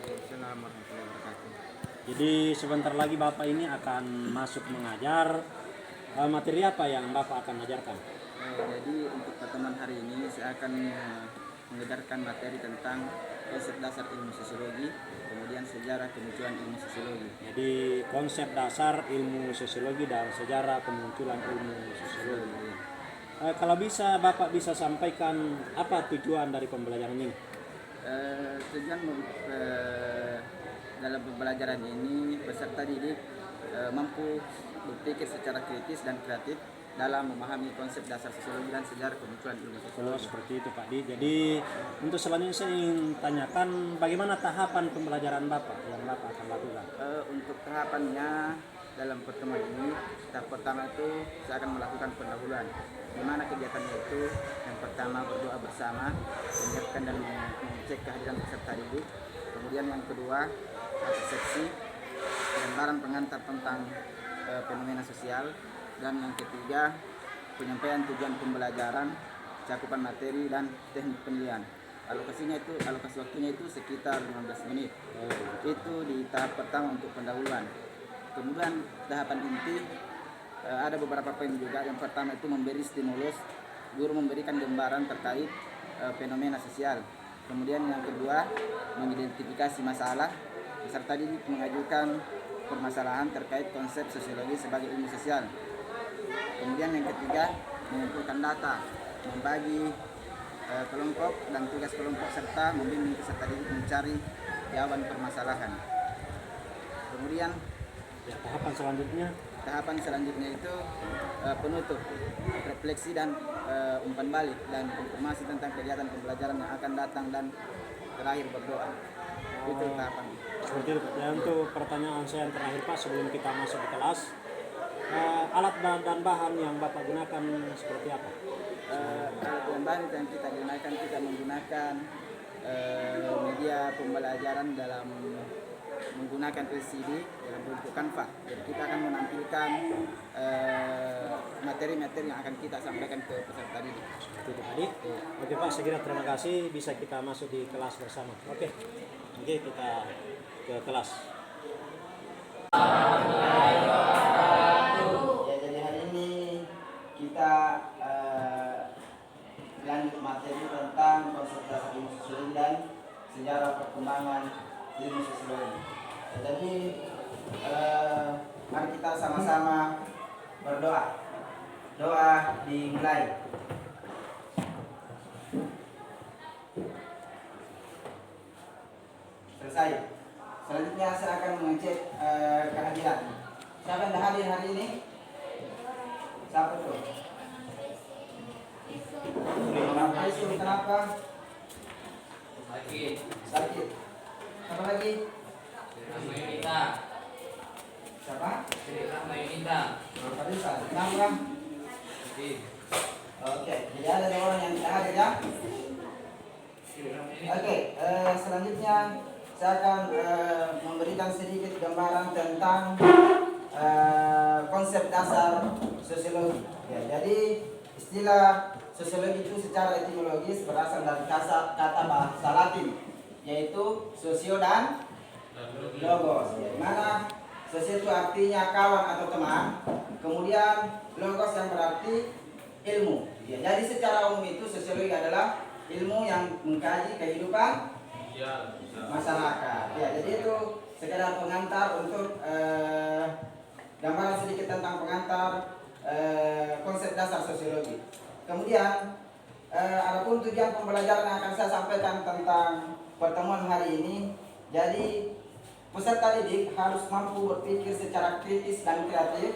Waalaikumsalam warahmatullahi wabarakatuh. Jadi sebentar lagi Bapak ini akan masuk mengajar. Materi apa yang Bapak akan ajarkan? Jadi untuk pertemuan hari ini saya akan mengajarkan materi tentang konsep dasar ilmu sosiologi, kemudian sejarah kemunculan ilmu sosiologi. Jadi konsep dasar ilmu sosiologi dan sejarah kemunculan ilmu sosiologi. Kalau bisa Bapak bisa sampaikan apa tujuan dari pembelajaran ini? Tujuan dalam pembelajaran ini peserta didik mampu berpikir secara kritis dan kreatif dalam memahami konsep dasar sosiologi dan sejarah kemunculan ilmu Oh, sosiologi. seperti itu Pak Di. Jadi untuk selanjutnya saya ingin tanyakan bagaimana tahapan pembelajaran Bapak yang Bapak akan lakukan? Untuk tahapannya dalam pertemuan ini, tahap pertama itu saya akan melakukan pendahuluan. Di mana kegiatannya itu yang pertama berdoa bersama, menyiapkan dan mengecek kehadiran peserta didik. Kemudian yang kedua persepsi, gambaran pengantar tentang fenomena sosial, dan yang ketiga penyampaian tujuan pembelajaran, cakupan materi dan teknik penilaian. Alokasi waktunya itu sekitar 15 menit. Itu di tahap pertama untuk pendahuluan. Kemudian tahapan inti ada beberapa poin juga. Yang pertama itu memberi stimulus, guru memberikan gambaran terkait fenomena sosial. Kemudian yang kedua mengidentifikasi masalah, peserta didik mengajukan permasalahan terkait konsep sosiologi sebagai ilmu sosial. Kemudian yang ketiga mengumpulkan data, membagi kelompok dan tugas kelompok serta membimbing peserta didik mencari jawaban permasalahan. Kemudian tahapan selanjutnya itu penutup, refleksi dan umpan balik dan informasi tentang kegiatan pembelajaran yang akan datang, dan terakhir berdoa. Itu tahapan. Seperti itu Pak. Ya, untuk pertanyaan saya yang terakhir Pak sebelum kita masuk ke kelas, alat dan bahan yang Bapak gunakan seperti apa? Alat dan bahan yang kita gunakan, kita menggunakan media pembelajaran dalam menggunakan LCD dalam bentuk Canva. Jadi kita akan menampilkan materi-materi yang akan kita sampaikan ke peserta didik. Seperti itu tadi. Oke Pak, saya kira terima kasih bisa kita masuk di kelas bersama. Oke, kita ke kelas. Ya, jadi hari ini kita lanjut materi tentang konsep dasar ilmu sosiologi dan sejarah perkembangan ilmu sosiologi. Ya, jadi mari kita sama-sama berdoa. Doa dimulai. Selesai. Selanjutnya saya akan mengecek kehadiran. Siapa yang hadir hari ini? Siapa tuh? Aisyah, kenapa? Sakit. Siapa lagi? Siapa? Farisa. Kenapa? Oke, jadi ada 2 orang yang tidak hadir ya. Oke, selanjutnya saya akan memberikan sedikit gambaran tentang konsep dasar sosiologi. Ya, jadi istilah sosiologi itu secara etimologis berasal dari kata bahasa Latin, yaitu sosio dan logos. Ya, di mana sosio itu artinya kawan atau teman, kemudian logos yang berarti ilmu. Ya, jadi secara umum itu sosiologi adalah ilmu yang mengkaji kehidupan masyarakat. Ya, jadi itu sekedar pengantar untuk gambaran sedikit tentang pengantar konsep dasar sosiologi. Kemudian adapun tujuan pembelajaran yang akan saya sampaikan tentang pertemuan hari ini. Jadi peserta didik harus mampu berpikir secara kritis dan kreatif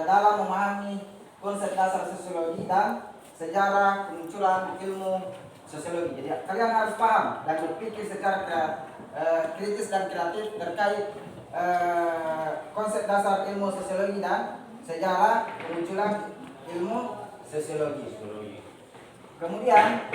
dalam memahami konsep dasar sosiologi dan sejarah kemunculan ilmu sosiologi. Jadi kalian harus paham dan berpikir secara kritis dan kreatif terkait konsep dasar ilmu sosiologi dan sejarah kemunculan ilmu sosiologi. Kemudian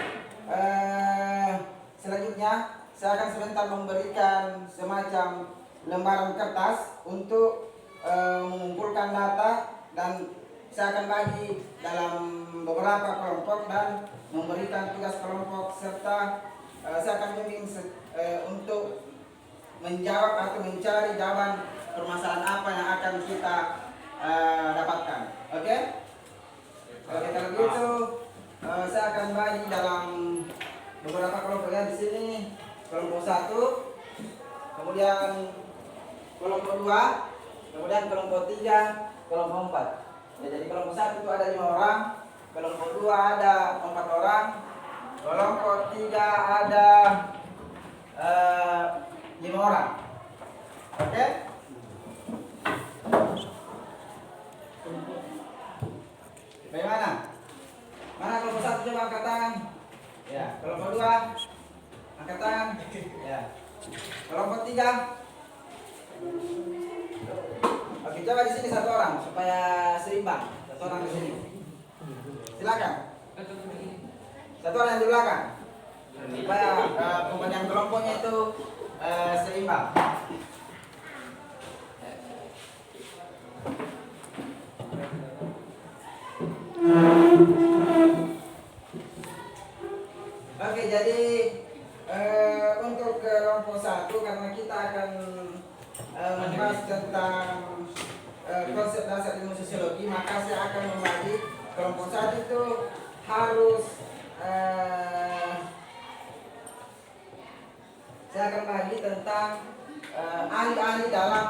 selanjutnya saya akan sebentar memberikan semacam lembaran kertas untuk mengumpulkan data, dan saya akan bagi dalam beberapa kelompok dan memberikan tugas kelompok, serta saya akan bimbing untuk menjawab atau mencari jawaban permasalahan apa yang akan kita dapatkan. Oke? Oke, kalau gitu saya akan bagi dalam beberapa kelompok ya di sini. Kelompok 1, kemudian kelompok 2, kemudian kelompok 3, kelompok 4. Ya, jadi kelompok 1 itu ada 5 orang, kelompok 2 ada 4 orang, kelompok 3 ada 5 orang. Oke? Bagaimana? Mana kelompok 1 coba angkat tangan? Ya, kelompok 2 angkat tangan. Ya. Kelompok 3. Oke, coba di sini 1 orang supaya seimbang. 1 orang di sini. Silakan. 1 orang yang di belakang. Supaya pembagian kelompoknya itu seimbang. Oke, jadi untuk kelompok 1 karena kita akan membahas tentang konsep dasar ilmu sosiologi, maka saya akan membagi kelompok 1 itu harus saya akan bagi tentang ahli-ahli dalam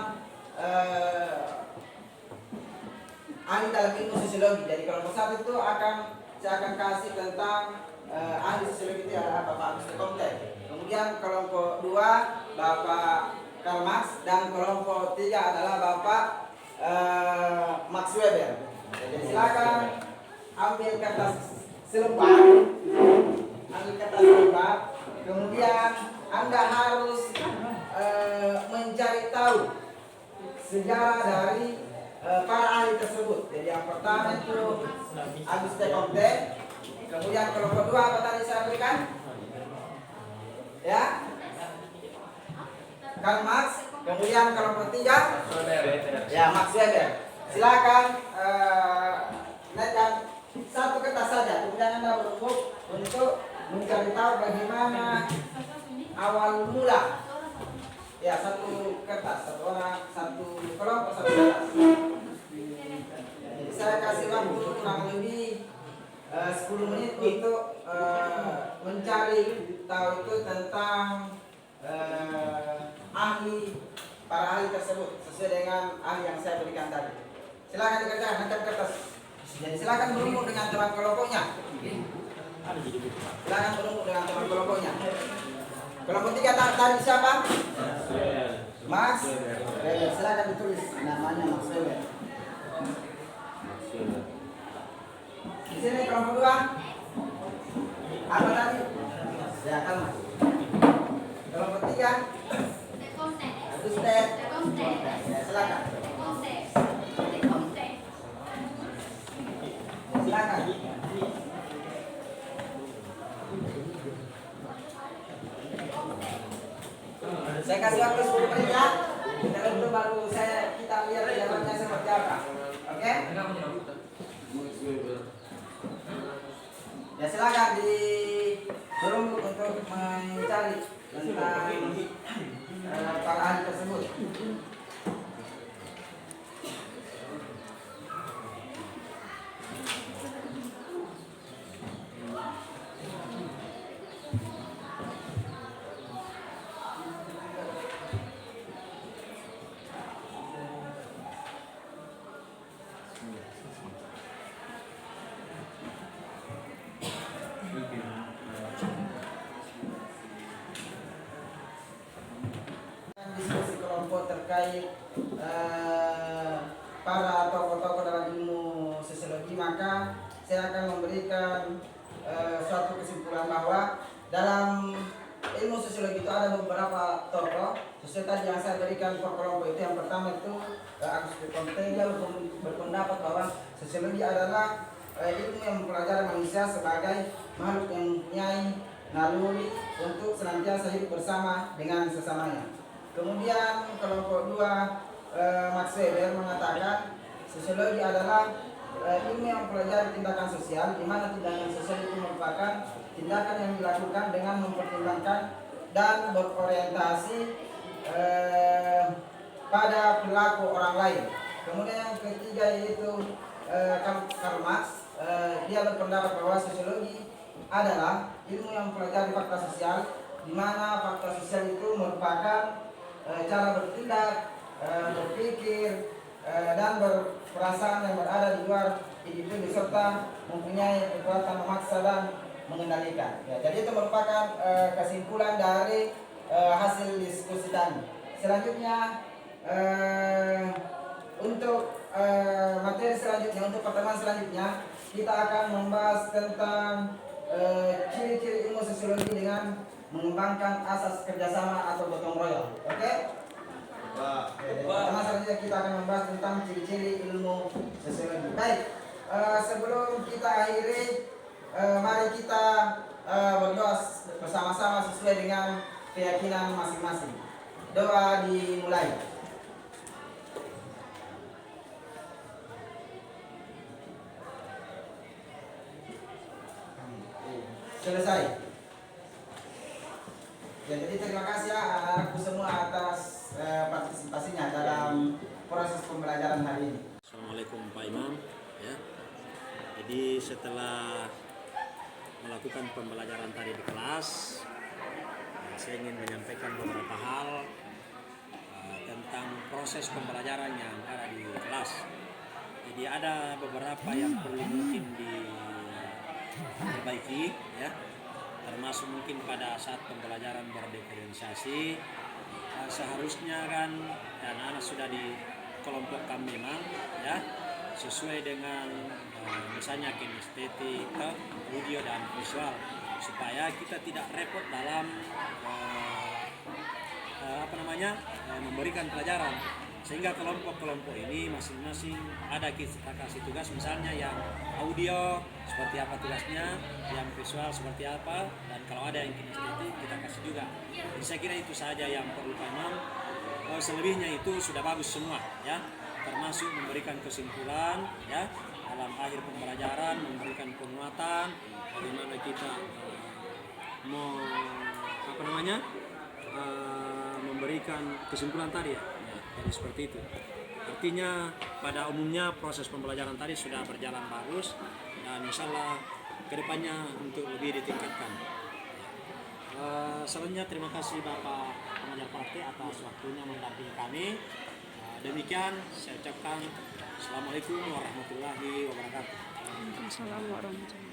ahli dalam ilmu sosiologi. Jadi kelompok 1 itu saya akan kasih tentang ahli sosiologi itu adalah Bapak Auguste Comte. Kemudian kelompok 2 Bapak Karl Marx, dan kelompok 3 adalah Bapak Max Weber. Jadi silakan ambil kertas selembar, kemudian Anda harus mencari tahu sejarah dari para ahli tersebut. Jadi yang pertama itu Auguste Comte, kemudian kelompok 2 apa tadi saya berikan? Ya, Karl Marx, kemudian kelompok 3 ya Max Weber. Silakan naikkan 1 kertas saja, kemudian Anda berembuk untuk mencari tahu bagaimana awal mula. Ya, 1 kertas, 1 orang, 1 kelompok, 1 kertas. Jadi saya kasih waktu kurang lebih 10 menit untuk mencari tahu itu tentang para ahli tersebut sesuai dengan ahli yang saya berikan tadi. Silakan dikerjakan, angkat kertas. Jadi silakan berumur dengan teman kelompoknya. Silakan berumur dengan teman kelompoknya. Kelompok 3 tadi siapa? Max Weber. Silakan ditulis namanya Max Weber. Di sini kelompok 2 apa tadi? Ya, Karl Marx. Kelompok 3 Auguste. Ya, silakan. Silakan. Saya kasih waktu 10 menit ya. Kita dulu baru kita lihat jawabannya seperti apa. Oke? Ya, silakan di berembuk untuk mencari tentang para ahli tersebut. Diskusi kelompok terkait para tokoh-tokoh dalam ilmu sosiologi, maka saya akan memberikan suatu kesimpulan bahwa dalam ilmu sosiologi itu ada beberapa tokoh sesuai tadi yang saya berikan per kelompok itu. Yang pertama itu Auguste Comte, dia berpendapat bahwa sosiologi adalah ilmu yang mempelajari manusia sebagai makhluk yang mempunyai naluri untuk senantiasa hidup bersama dengan sesamanya. Kemudian kelompok 2 Max Weber mengatakan sosiologi adalah ilmu yang mempelajari tindakan sosial, di mana tindakan sosial itu merupakan tindakan yang dilakukan dengan mempertimbangkan dan berorientasi pada perilaku orang lain. Kemudian yang ketiga yaitu Karl Marx, dia berpendapat bahwa sosiologi adalah ilmu yang mempelajari fakta sosial, di mana fakta sosial itu merupakan cara bertindak, berpikir, dan berperasaan yang berada di luar individu serta mempunyai kekuatan memaksa dan mengendalikan. Ya, jadi itu merupakan kesimpulan dari hasil diskusi kami. Selanjutnya untuk materi selanjutnya, untuk pertemuan selanjutnya kita akan membahas tentang ciri-ciri ilmu sosiologi dengan mengembangkan asas kerjasama atau gotong royong. Oke? Pertama selanjutnya kita akan membahas tentang ciri-ciri ilmu sosiologi. Baik, sebelum kita akhiri, mari kita berdoa bersama-sama sesuai dengan keyakinan masing-masing. Doa dimulai. Selesai. Ya, jadi terima kasih ya anak-anakku semua atas partisipasinya dalam proses pembelajaran hari ini. Assalamualaikum Pak Imam. Ya. Jadi setelah melakukan pembelajaran tadi di kelas, saya ingin menyampaikan beberapa hal tentang proses pembelajaran yang ada di kelas. Jadi ada beberapa yang perlu mungkin diperbaiki, ya, termasuk mungkin pada saat pembelajaran berdiferensiasi. Seharusnya kan anak-anak sudah dikelompokkan memang, ya, sesuai dengan misalnya kinestetik, audio dan visual, supaya kita tidak repot dalam memberikan pelajaran, sehingga kelompok-kelompok ini masing-masing ada kita kasih tugas, misalnya yang audio seperti apa tugasnya, yang visual seperti apa, dan kalau ada yang kinestetik kita kasih juga. Jadi saya kira itu saja yang perlu Pak Imam. Selebihnya itu sudah bagus semua, ya, termasuk memberikan kesimpulan, ya, dalam akhir pembelajaran, memberikan penguatan bagaimana kita memberikan kesimpulan tadi, ya. Jadi seperti itu. Artinya pada umumnya proses pembelajaran tadi sudah berjalan bagus, dan insyaallah kedepannya untuk lebih ditingkatkan. Selanjutnya terima kasih Bapak pengajar praktik atas waktunya mendampingi kami. Demikian saya ucapkan Assalamualaikum warahmatullahi wabarakatuh. Assalamualaikum warahmatullahi wabarakatuh.